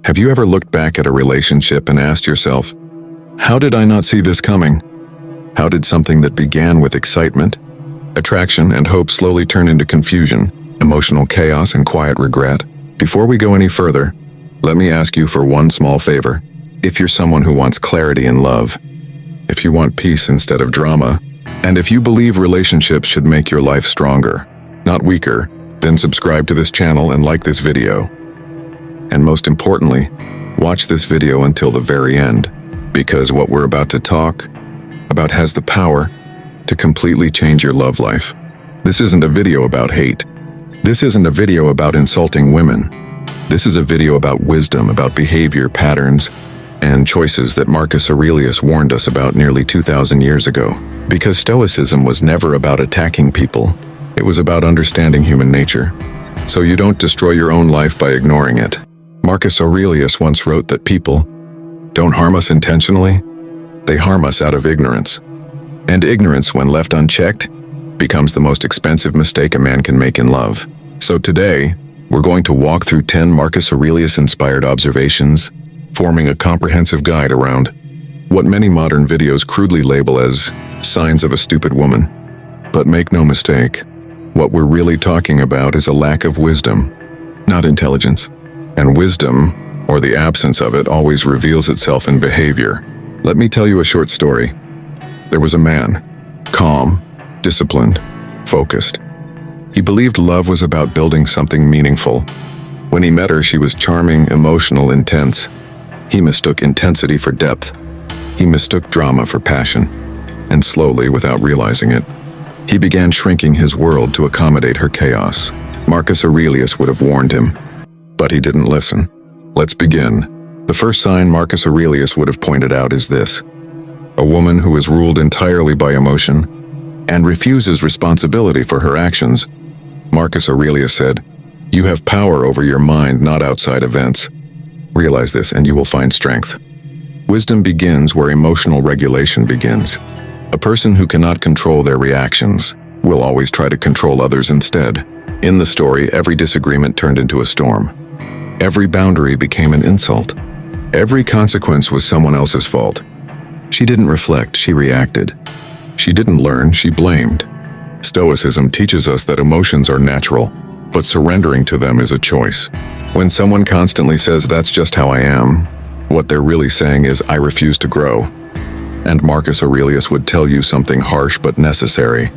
Have you ever looked back at a relationship and asked yourself, how did I not see this coming? How did something that began with excitement, attraction, and hope slowly turn into confusion, emotional chaos, and quiet regret? Before we go any further, let me ask you for one small favor. If you're someone who wants clarity in love, if you want peace instead of drama, and if you believe relationships should make your life stronger, not weaker, then subscribe to this channel and like this video. And most importantly, watch this video until the very end, because what we're about to talk about has the power to completely change your love life. This isn't a video about hate. This isn't a video about insulting women. This is a video about wisdom, about behavior patterns, and choices that Marcus Aurelius warned us about nearly 2,000 years ago. Because Stoicism was never about attacking people, it was about understanding human nature. So you don't destroy your own life by ignoring it. Marcus Aurelius once wrote that people don't harm us intentionally, they harm us out of ignorance. And ignorance, when left unchecked, becomes the most expensive mistake a man can make in love. So today, we're going to walk through 10 Marcus Aurelius-inspired observations, forming a comprehensive guide around what many modern videos crudely label as signs of a stupid woman. But make no mistake, what we're really talking about is a lack of wisdom, not intelligence. And wisdom, or the absence of it, always reveals itself in behavior. Let me tell you a short story. There was a man, calm, disciplined, focused. He believed love was about building something meaningful. When he met her, she was charming, emotional, intense. He mistook intensity for depth. He mistook drama for passion. And slowly, without realizing it, he began shrinking his world to accommodate her chaos. Marcus Aurelius would have warned him, but he didn't listen. Let's begin. The first sign Marcus Aurelius would have pointed out is this: a woman who is ruled entirely by emotion and refuses responsibility for her actions. Marcus Aurelius said, "You have power over your mind, not outside events. Realize this and you will find strength." Wisdom begins where emotional regulation begins. A person who cannot control their reactions will always try to control others instead. In the story, every disagreement turned into a storm. Every boundary became an insult. Every consequence was someone else's fault. She didn't reflect, she reacted. She didn't learn, she blamed. Stoicism teaches us that emotions are natural, but surrendering to them is a choice. When someone constantly says, "That's just how I am," what they're really saying is, "I refuse to grow." And Marcus Aurelius would tell you something harsh but necessary.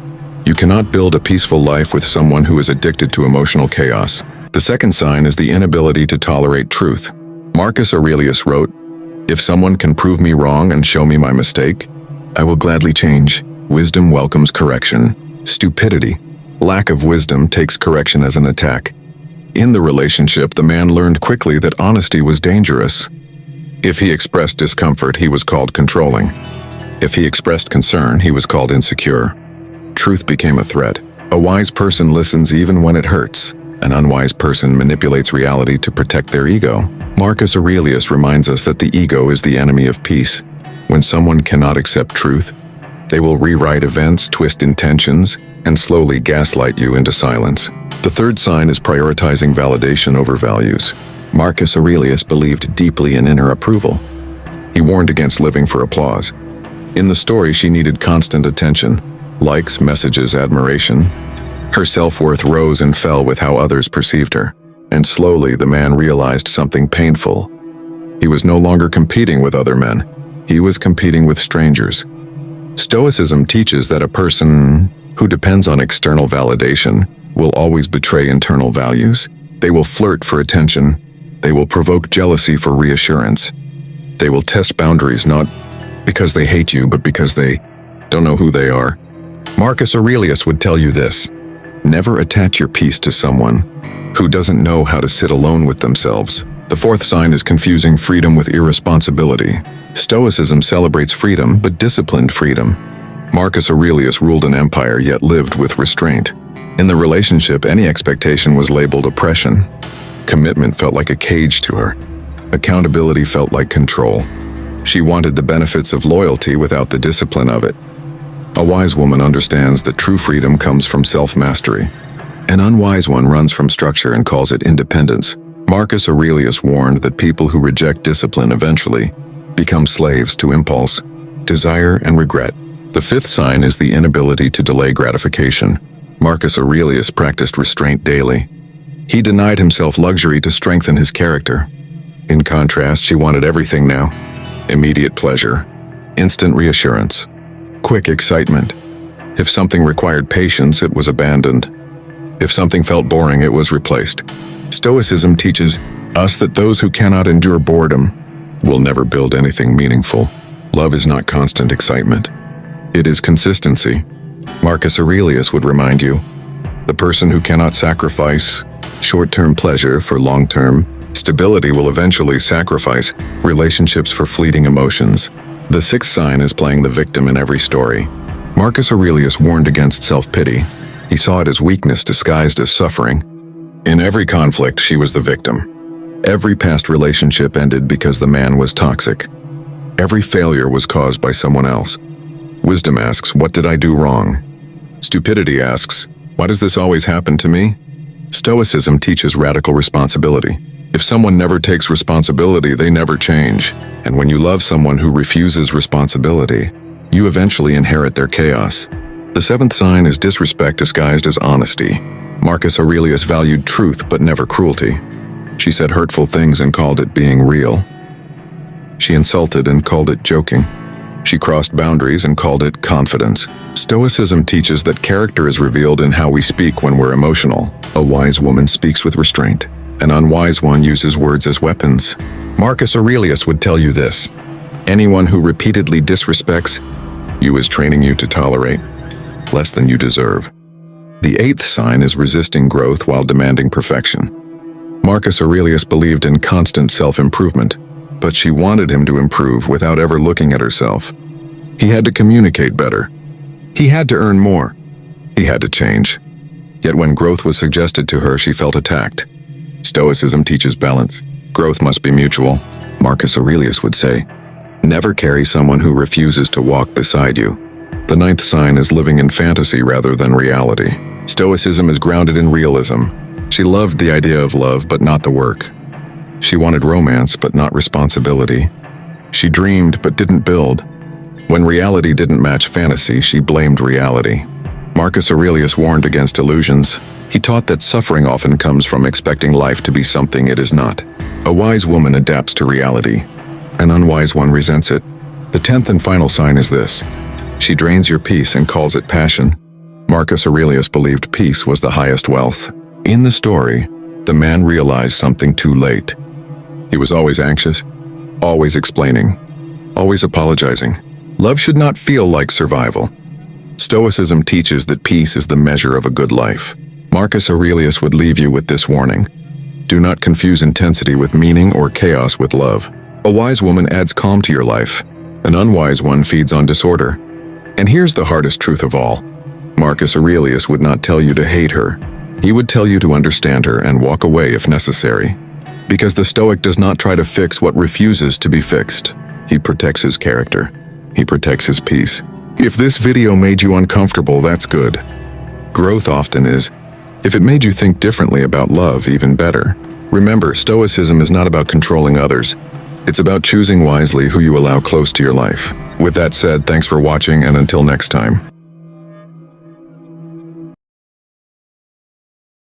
You cannot build a peaceful life with someone who is addicted to emotional chaos. The second sign is the inability to tolerate truth. Marcus Aurelius wrote, "If someone can prove me wrong and show me my mistake, I will gladly change." Wisdom welcomes correction. Stupidity, lack of wisdom, takes correction as an attack. In the relationship, the man learned quickly that honesty was dangerous. If he expressed discomfort, he was called controlling. If he expressed concern, he was called insecure. Truth became a threat. A wise person listens even when it hurts. An unwise person manipulates reality to protect their ego. Marcus Aurelius reminds us that the ego is the enemy of peace. When someone cannot accept truth, they will rewrite events, twist intentions, and slowly gaslight you into silence. The third sign is prioritizing validation over values. Marcus Aurelius believed deeply in inner approval. He warned against living for applause. In the story, she needed constant attention, likes, messages, admiration. Her self-worth rose and fell with how others perceived her. And slowly, the man realized something painful. He was no longer competing with other men. He was competing with strangers. Stoicism teaches that a person who depends on external validation will always betray internal values. They will flirt for attention. They will provoke jealousy for reassurance. They will test boundaries not because they hate you, but because they don't know who they are. Marcus Aurelius would tell you this: never attach your peace to someone who doesn't know how to sit alone with themselves. The fourth sign is confusing freedom with irresponsibility. Stoicism celebrates freedom, but disciplined freedom. Marcus Aurelius ruled an empire yet lived with restraint. In the relationship, any expectation was labeled oppression. Commitment felt like a cage to her. Accountability felt like control. She wanted the benefits of loyalty without the discipline of it. A wise woman understands that true freedom comes from self-mastery. An unwise one runs from structure and calls it independence. Marcus Aurelius warned that people who reject discipline eventually become slaves to impulse, desire, and regret. The fifth sign is the inability to delay gratification. Marcus Aurelius practiced restraint daily. He denied himself luxury to strengthen his character. In contrast, she wanted everything now: immediate pleasure, instant reassurance, quick excitement. If something required patience, it was abandoned. If something felt boring, it was replaced. Stoicism teaches us that those who cannot endure boredom will never build anything meaningful. Love is not constant excitement. It is consistency. Marcus Aurelius would remind you, the person who cannot sacrifice short-term pleasure for long-term stability will eventually sacrifice relationships for fleeting emotions. The sixth sign is playing the victim in every story. Marcus Aurelius warned against self-pity. He saw it as weakness disguised as suffering. In every conflict, she was the victim. Every past relationship ended because the man was toxic. Every failure was caused by someone else. Wisdom asks, what did I do wrong? Stupidity asks, why does this always happen to me? Stoicism teaches radical responsibility. If someone never takes responsibility, they never change. And when you love someone who refuses responsibility, you eventually inherit their chaos. The seventh sign is disrespect disguised as honesty. Marcus Aurelius valued truth but never cruelty. She said hurtful things and called it being real. She insulted and called it joking. She crossed boundaries and called it confidence. Stoicism teaches that character is revealed in how we speak when we're emotional. A wise woman speaks with restraint. An unwise one uses words as weapons. Marcus Aurelius would tell you this: anyone who repeatedly disrespects you is training you to tolerate less than you deserve. The eighth sign is resisting growth while demanding perfection. Marcus Aurelius believed in constant self-improvement, but she wanted him to improve without ever looking at herself. He had to communicate better. He had to earn more. He had to change. Yet when growth was suggested to her, she felt attacked. Stoicism teaches balance. Growth must be mutual. Marcus Aurelius would say, never carry someone who refuses to walk beside you. The ninth sign is living in fantasy rather than reality. Stoicism is grounded in realism. She loved the idea of love, but not the work. She wanted romance, but not responsibility. She dreamed, but didn't build. When reality didn't match fantasy, she blamed reality. Marcus Aurelius warned against illusions. He taught that suffering often comes from expecting life to be something it is not. A wise woman adapts to reality. An unwise one resents it. The 10th and final sign is this: she drains your peace and calls it passion. Marcus Aurelius believed peace was the highest wealth. In the story, the man realized something too late. He was always anxious, always explaining, always apologizing. Love should not feel like survival. Stoicism teaches that peace is the measure of a good life. Marcus Aurelius would leave you with this warning: do not confuse intensity with meaning or chaos with love. A wise woman adds calm to your life. An unwise one feeds on disorder. And here's the hardest truth of all: Marcus Aurelius would not tell you to hate her. He would tell you to understand her and walk away if necessary. Because the Stoic does not try to fix what refuses to be fixed. He protects his character. He protects his peace. If this video made you uncomfortable, that's good. Growth often is. If it made you think differently about love, even better. Remember, Stoicism is not about controlling others. It's about choosing wisely who you allow close to your life. With that said, thanks for watching, and until next time.